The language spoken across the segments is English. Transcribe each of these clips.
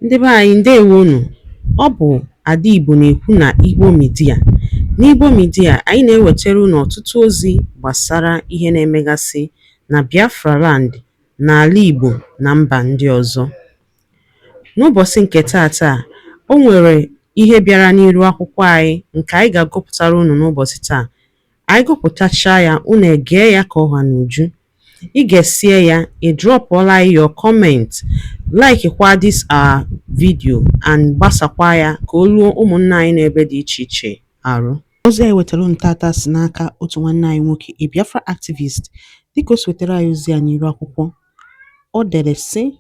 Ndị be anyị ndewonu. Ọ bụ Ada Igbo na-ekwu na Igbo Media. N'Igbo Media, anyị na-ewetara unu ọtụtụ ozi gbasara ihe na-emegasị na Biafrans, n'ala Igbo na mba ndị ọzọ. N'ụbọchị nke taata, o nwere ihe bịara n'iru akwụkwọ anyị nke anyị ga-agụpụtara unu n'ụbọchị taa. Anyị gụpụtachaa ya, unu egee ya ka ọha n'uju. Ị ga-esie ya, ị drọpụọla your comment, like kwa this our video and gbasakwa ya ka o ruo ụmụnna anyị n'ebe dị iche iche arụ. Ozi anyị wetara unu tata si n'aka otu nwanne anyị nwoke, a Biafra activist. Dịka o si wetara anyị ozi ya n'iru akwụkwọ, o dere sị: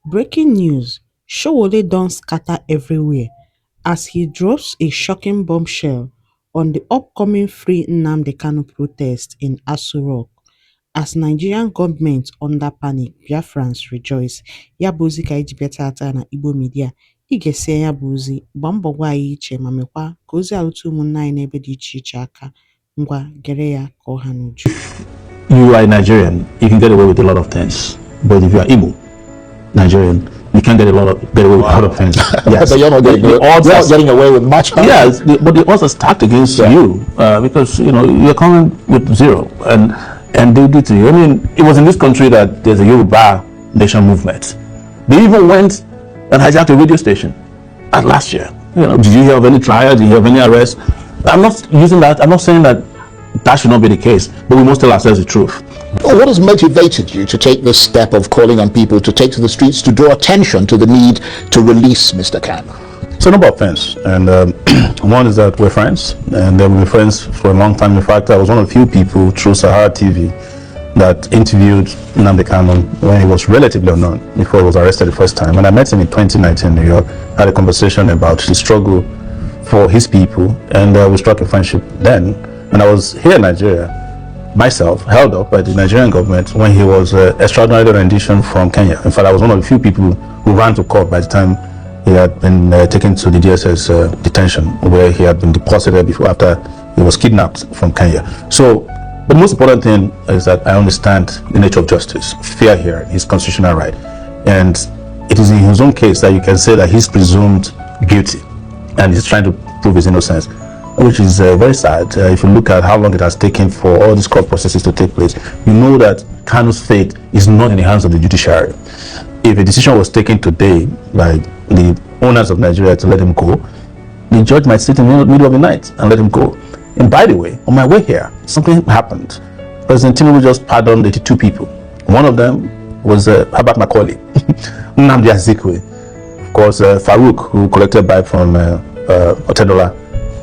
breaking news, Sowore don scatter everywhere as he drops a shocking bombshell on the upcoming Free Nnamdi Kanu protest in Aso Rock. As Nigerian government under panic, Biafrans rejoice. Ya bụ ozi ka anyị ji bịa tata na Igbo Media. Ị ga-esi ya bụ ozi, gbaa mbọ gwa anyị iche ma mekwa ka ozi alụtụ ụmụnna anyị n'ebe dị iche iche aka. Ngwa gere ya ka ọha n'uju. You are a Nigerian, you can get away with a lot of things. But if you are Igbo, Nigerian, you can't get away with a lot of things. Yes. But you're not getting away with much. Yes, but the odds are stacked against you because you're coming with zero, and they did to you. I mean, it was in this country that there's a Yoruba nation movement. They even went and hijacked a radio station last year. Did you hear of any trial? Did you hear of any arrest? I'm not using that. I'm not saying that should not be the case, but we must tell ourselves the truth. Well, what has motivated you to take this step of calling on people to take to the streets to draw attention to the need to release Mr. Kanu? It's a number of things, and one is that we're friends, and we've been friends for a long time. In fact, I was one of the few people through Sahara TV that interviewed Nnamdi Kanu when he was relatively unknown, before he was arrested the first time. And I met him in 2019 in New York, had a conversation about the struggle for his people, and we struck a friendship then. And I was here in Nigeria, myself, held up by the Nigerian government when he was extraordinary rendition from Kenya. In fact, I was one of the few people who ran to court by the time he had been taken to the DSS detention, where he had been deposited before after he was kidnapped from Kenya. So the most important thing is that I understand the nature of justice, fair hearing, his constitutional right. And it is in his own case that you can say that he's presumed guilty and he's trying to prove his innocence, which is very sad. If you look at how long it has taken for all these court processes to take place, you know that Kanu's fate is not in the hands of the judiciary. If a decision was taken today by the owners of Nigeria to let him go, the judge might sit in the middle of the night and let him go. And by the way, on my way here, something happened. President Tinubu just pardoned 82 people. One of them was Herbert Macaulay, Nnamdi Azikwe, of course, Farouk, who collected bribe from Otedola,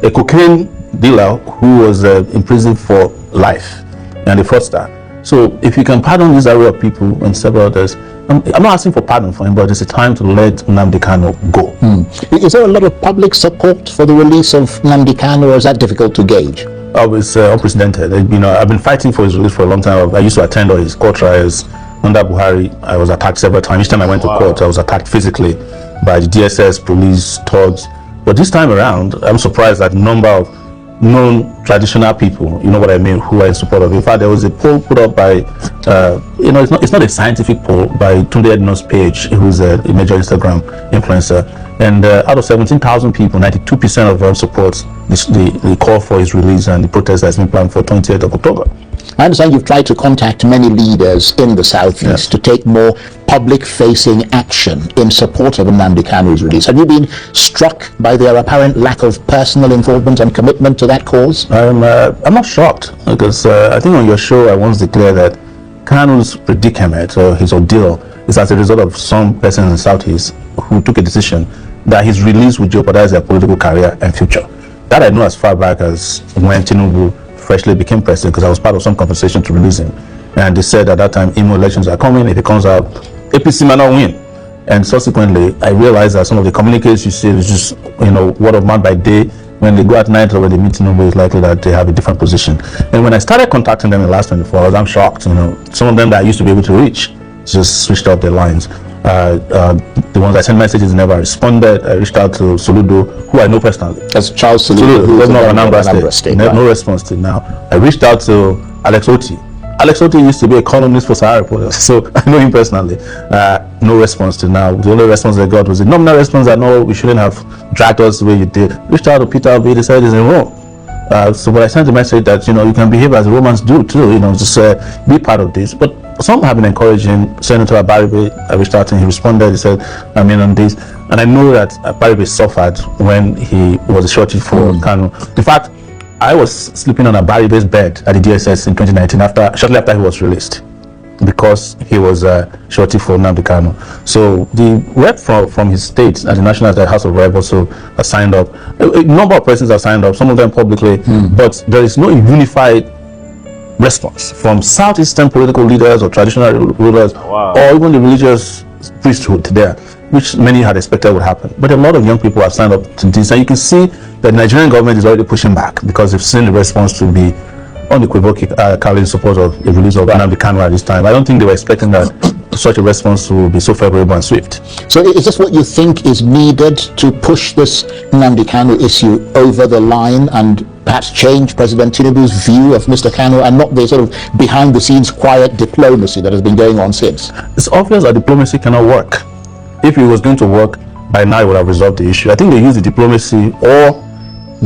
a cocaine dealer who was imprisoned for life, and a fraudster. So if you can pardon this array of people and several others, I'm not asking for pardon for him, but it's a time to let Nnamdi Kanu go. Is there a lot of public support for the release of Nnamdi Kanu, or is that difficult to gauge? Oh, it's unprecedented. I've been fighting for his release for a long time. I used to attend all his court trials. Under Buhari, I was attacked several times. Each time I went to court, I was attacked physically by the DSS, police, thugs. But this time around, I'm surprised at the number of known traditional people, you know what I mean, who are in support of it. In fact, there was a poll put up by, it's not a scientific poll, by Tunde Edno's page, who's a major Instagram influencer. And out of 17,000 people, 92% of them support the call for his release and the protest that's been planned for 28th of October. I understand you've tried to contact many leaders in the Southeast to take more public-facing action in support of Nnamdi Kanu's release. Have you been struck by their apparent lack of personal involvement and commitment to that cause? I'm not shocked, because I think on your show I once declared that Kanu's predicament, or his ordeal, is as a result of some person in the Southeast who took a decision that his release would jeopardize their political career and future. That I know as far back as when Tinubu freshly became president, because I was part of some conversation to release him, and they said at that time Imo elections are coming. If it comes out, APC might not win. And subsequently I realized that some of the communiques you see is just word of mouth by day. When they go at night or when they meet Tinubu, it's likely that they have a different position. And when I started contacting them in the last 24 hours, I'm shocked. Some of them that I used to be able to reach just switched off their lines. The ones I sent messages never responded. I reached out to Soludo, who I know personally. That's Charles Soludo, who is not Anambra State. No response till now. I reached out to Alex Oti, Alex Otti used to be a columnist for Sahara Reporters, so I know him personally. No response till now. The only response they got was a nominal response that no, we shouldn't have dragged us the way you did. Reached out to Peter Obi, they said he's in Rome. So but I sent a message that you can behave as Romans do too, just be part of this. But some have been encouraging. Senator Abaribe, I reached out to him, he responded, he said, I'm in on this. And I know that Abaribe suffered when he was a shorty for Kanu. In fact, I was sleeping on Abaribe's bed at the DSS in 2019 shortly after he was released, because he was shorty for Nnamdi Kanu. So the rep from his state at the National House of Rep also has signed up. A number of persons have signed up, some of them publicly, but there is no unified response from Southeastern political leaders or traditional rulers, or even the religious priesthood there, which many had expected would happen. But a lot of young people have signed up to this, and you can see that the Nigerian government is already pushing back because they've seen the response to be unequivocally in support of the release of Nnamdi Kanu at this time. I don't think they were expecting that such a response will be so favorable and swift. So is this what you think is needed to push this Nnamdi Kanu issue over the line and perhaps change President Tinubu's view of Mr. Kanu, and not the sort of behind-the-scenes quiet diplomacy that has been going on since? It's obvious that diplomacy cannot work. If it was going to work, by now it would have resolved the issue. I think they use the diplomacy or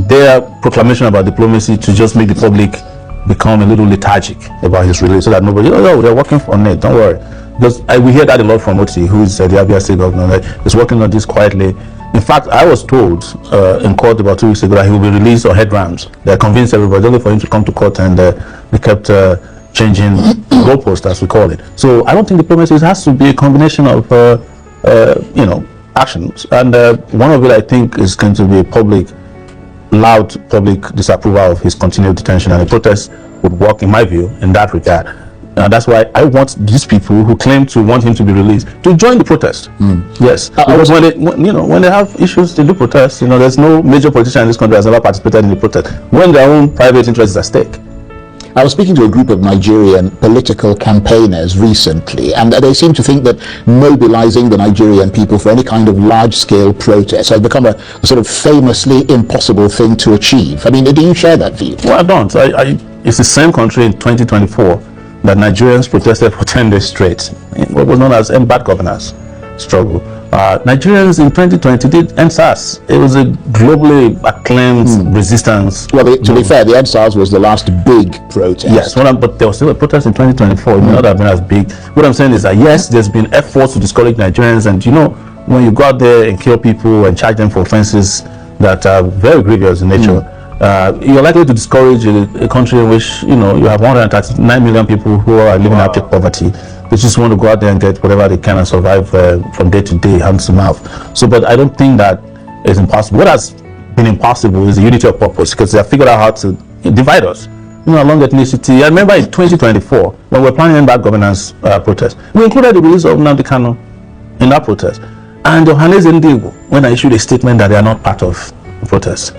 their proclamation about diplomacy to just make the public become a little lethargic about his release, so that nobody, they're working on it, don't worry. Because we hear that a lot from Oti, who is the Abia State governor, that he's working on this quietly. In fact, I was told in court about 2 weeks ago that he will be released on headrams. They convinced everybody only for him to come to court, and they kept changing goalposts, as we call it. So I don't think diplomacy has to be a combination of actions, and one of it I think is going to be a loud public disapproval of his continued detention, and the protest would work, in my view, in that regard. And that's why I want these people who claim to want him to be released to join the protest. Yes, because when they have issues, they do protest. There's no major politician in this country has ever participated in the protest when their own private interests are at stake. I was speaking to a group of Nigerian political campaigners recently, and they seem to think that mobilizing the Nigerian people for any kind of large-scale protest has become a sort of famously impossible thing to achieve. I mean, do you share that view? Well, I don't. It's the same country in 2024 that Nigerians protested for 10 days straight in what was known as bad governance struggle. Nigerians in 2020 did NSAS. It was a globally acclaimed resistance. Well, to be fair, the NSAS was the last big protest. Yes, but there was still a protest in 2024. It may not have been as big. What I'm saying is that yes, there's been efforts to discourage Nigerians, and when you go out there and kill people and charge them for offenses that are very grievous in nature, you're likely to discourage a country in which you have 139 million people who are living in abject poverty. They just want to go out there and get whatever they can and survive from day to day, hand to mouth. So, but I don't think that is impossible. What has been impossible is the unity of purpose, because they have figured out how to divide us, along ethnicity. I remember in 2024, when we were planning bad governance protest, we included the release of Nnamdi Kanu in that protest. And Johannes Ndigo, when I issued a statement that they are not part of the protest.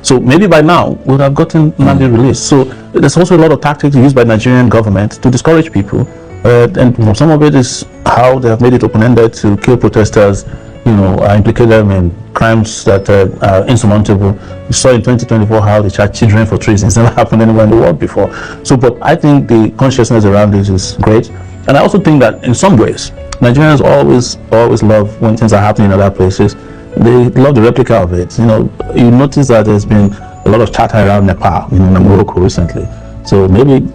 So maybe by now we would have gotten Nnamdi released. So there's also a lot of tactics used by the Nigerian government to discourage people. And some of it is how they have made it open-ended to kill protesters, implicate them in crimes that are insurmountable. We saw in 2024 how they charged children for treason. It's never happened anywhere in the world before. So, but I think the consciousness around this is great. And I also think that in some ways, Nigerians always love when things are happening in other places. They love the replica of it. You notice that there's been a lot of chatter around Nepal, Morocco recently. So maybe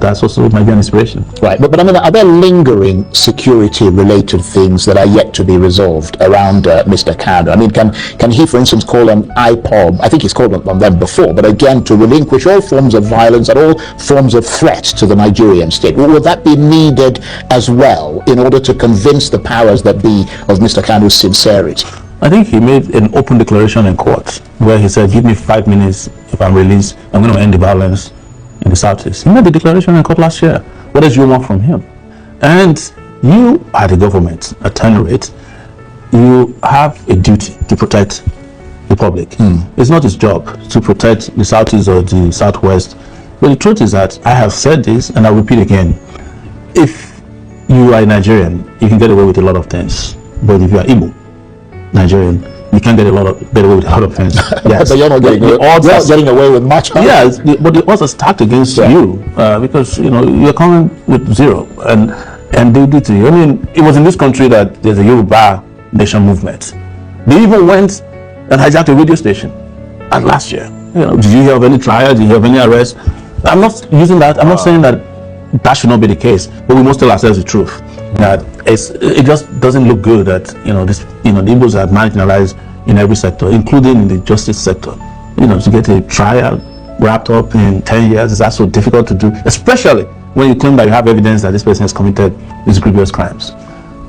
that's also might be an inspiration. Right, but I mean, are there lingering security-related things that are yet to be resolved around Mr. Kanu? I mean, can he, for instance, call on IPOB? I think he's called on them before, but again, to relinquish all forms of violence and all forms of threat to the Nigerian state. Would that be needed as well in order to convince the powers that be of Mr. Kanu's sincerity? I think he made an open declaration in court where he said, give me 5 minutes, if I'm released, I'm going to end the violence in the Southeast. He made the declaration in court last year. What does you want from him? And you are the government, at any rate, you have a duty to protect the public. It's not his job to protect the Southeast or the Southwest. But the truth is that I have said this, and I'll repeat again. If you are a Nigerian, you can get away with a lot of things. But if you are Igbo Nigerian, you can't get away with a lot of things. Yes, So you're not getting away with much. Huh? Yes, but the odds are stacked against you because you're coming with zero, and they did to you. I mean, it was in this country that there's a Yoruba Nation movement. They even went and hijacked a radio station last year. Did you hear of any trial? Did you hear of any arrest? I'm not using that. I'm not saying that should not be the case, but we must tell ourselves the truth. That it just doesn't look good that the Igbos are marginalized in every sector, including in the justice sector. To get a trial wrapped up in 10 years is also difficult to do, especially when you claim that you have evidence that this person has committed these grievous crimes.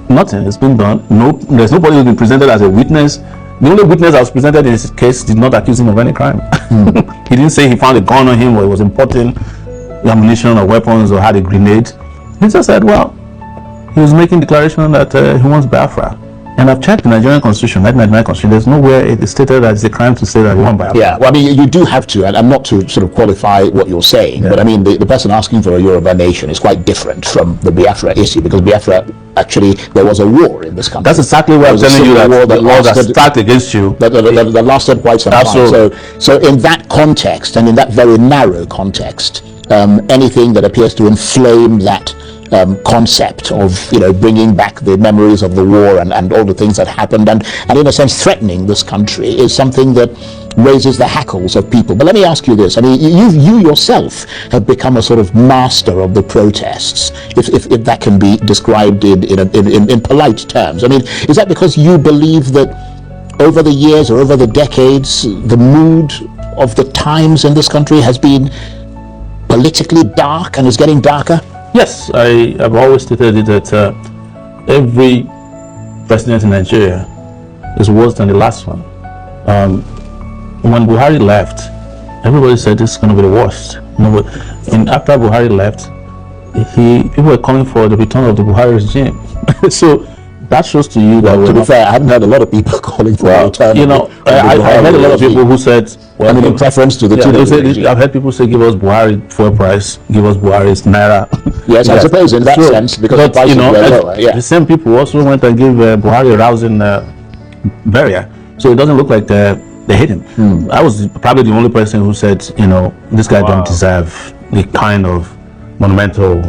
Nothing has been done. There's nobody who's been presented as a witness. The only witness that was presented in this case did not accuse him of any crime. He didn't say he found a gun on him or he was importing ammunition or weapons or had a grenade. He just said, well, he was making declaration that he wants Biafra. And I've checked the Nigerian Constitution, 1999 Constitution. There's nowhere it is stated that it's a crime to say that you want Biafra. Yeah, well, I mean, you do have to, and I'm not to sort of qualify what you're saying, but I mean, the person asking for a Yoruba nation is quite different from the Biafra issue, because Biafra, actually, there was a war in this country. That's exactly what I'm telling you, that the laws are stacked against you. That lasted quite some time. So in that context, and in that very narrow context, anything that appears to inflame that concept of bringing back the memories of the war and all the things that happened and in a sense threatening this country is something that raises the hackles of people. But let me ask you this. I mean, you yourself have become a sort of master of the protests, if that can be described in polite terms. I mean, is that because you believe that over the years or over the decades the mood of the times in this country has been politically dark and is getting darker? Yes, I have always stated it that every president in Nigeria is worse than the last one. When Buhari left, everybody said this is going to be the worst. And after Buhari left, people were calling for the return of the Buhari regime. So that shows to you that. To be fair, I haven't heard a lot of people calling for a return. I heard a lot of people who said, well, in preference to the two. I've heard people say, give us Buhari fuel price, give us Buhari's naira. Yes, I suppose in that sense, because the prices were lower. The same people also went and gave Buhari a rousing burial. So it doesn't look like they hate him. I was probably the only person who said, this guy don't deserve the kind of monumental,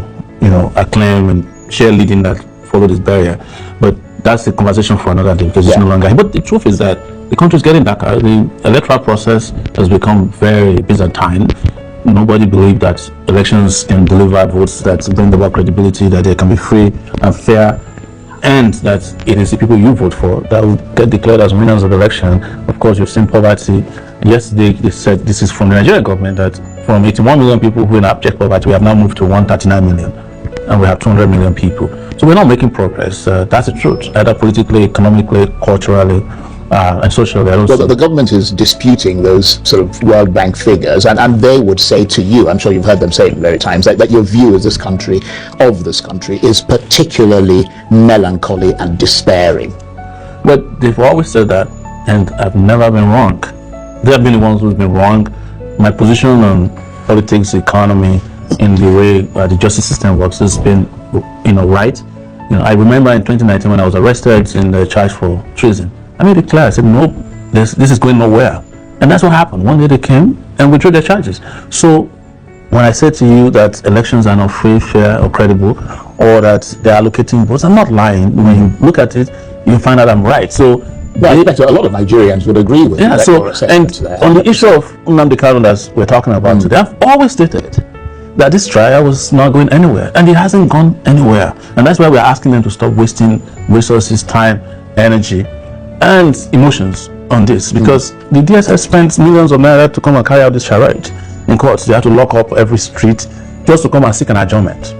acclaim and cheerleading that followed his burial. But that's the conversation for another day, because it's no longer. But the truth is that the country is getting darker. The electoral process has become very Byzantine. Nobody believed that elections can deliver votes that bring about credibility, that they can be free and fair, and that it is the people you vote for that will get declared as winners of the election. Of course, you've seen poverty. Yesterday, they said, this is from the Nigerian government, that from 81 million people who are in abject poverty, we have now moved to 139 million, and we have 200 million people. So we're not making progress. That's the truth, either politically, economically, culturally, and socially. Well, the government is disputing those sort of World Bank figures, and they would say to you, I'm sure you've heard them say it many times, that your view of this country is particularly melancholy and despairing. But they've always said that, and I've never been wrong. They have been the ones who've been wrong. My position on politics, economy, in the way the justice system works has been, right. I remember in 2019 when I was arrested in the charge for treason. I made it clear. I said, no, this is going nowhere. And that's what happened. One day they came and withdrew their charges. So when I said to you that elections are not free, fair, or credible, or that they're allocating votes, I'm not lying. When you look at it, you find out I'm right. So I expect a lot of Nigerians would agree with that. And on the issue of Nnamdi Kanu that we're talking about today, I've always stated that this trial was not going anywhere, and it hasn't gone anywhere. And that's why we're asking them to stop wasting resources, time, energy, and emotions on this, because the DSS spent millions of naira to come and carry out this charade in courts. They had to lock up every street just to come and seek an adjournment.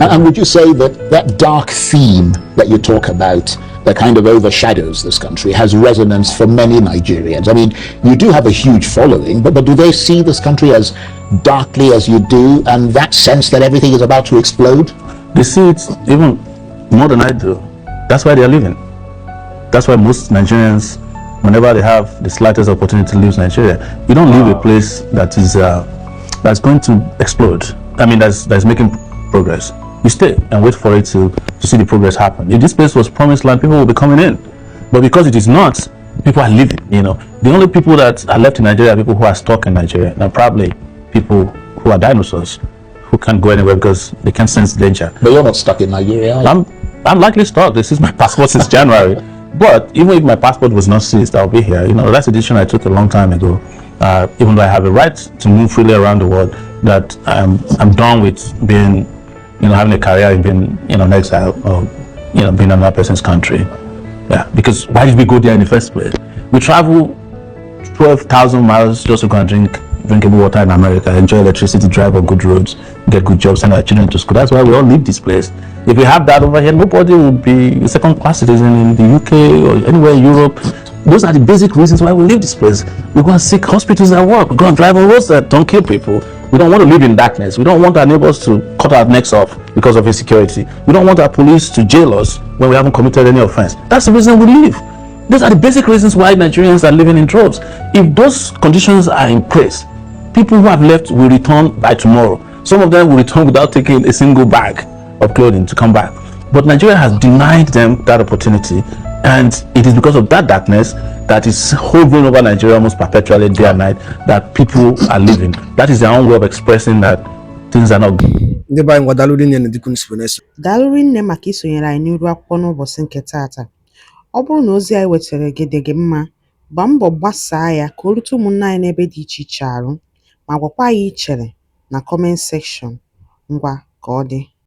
And would you say that dark theme that you talk about, that kind of overshadows this country, has resonance for many Nigerians? I mean, you do have a huge following, but do they see this country as darkly as you do, and that sense that everything is about to explode? They see it even more than I do. That's why they are leaving. That's why most Nigerians, whenever they have the slightest opportunity to leave Nigeria, you don't leave a place that is that's going to explode. I mean, that's making progress. You stay and wait for it to see the progress happen. If this place was promised land, people will be coming in. But because it is not, people are living. The only people that are left in Nigeria are people who are stuck in Nigeria. Now, probably people who are dinosaurs who can't go anywhere because they can't sense danger. But you're not stuck in Nigeria, are you? I'm likely stuck. This is my passport since January. But even if my passport was not seized, I'll be here. That's a decision I took a long time ago. Even though I have a right to move freely around the world, that I'm done with being, having a career in being, an exile or, being another person's country. Yeah, because why did we go there in the first place? We travel 12,000 miles just to go and drink drinkable water in America, enjoy electricity, drive on good roads, get good jobs, send our children to school. That's why we all leave this place. If we have that over here, nobody would be a second-class citizen in the UK or anywhere in Europe. Those are the basic reasons why we leave this place. We go and seek hospitals that work. We go and drive on roads that don't kill people. We don't want to live in darkness. We don't want our neighbors to cut our necks off because of insecurity. We don't want our police to jail us when we haven't committed any offense. That's the reason we leave. Those are the basic reasons why Nigerians are living in droves. If those conditions are in place, people who have left will return by tomorrow. Some of them will return without taking a single bag of clothing to come back. But Nigeria has denied them that opportunity, and it is because of that darkness that is hovering over Nigeria almost perpetually, day and night, that people are living. That is their own way of expressing that things are not good. Daalụ rinne maka isonyere anyị n'iru akwụkwọ n'ụbọchị nke taata. Ọ bụrụ na ozi anyị wetara gị dị gị mma, gbaa mbọ gbasaa ya ka o rute ụmụnne anyị n'ebe dị iche iche arụ, ma gwakwa anyị ichere na kọment sekshọn. Ngwa ka ọ dị.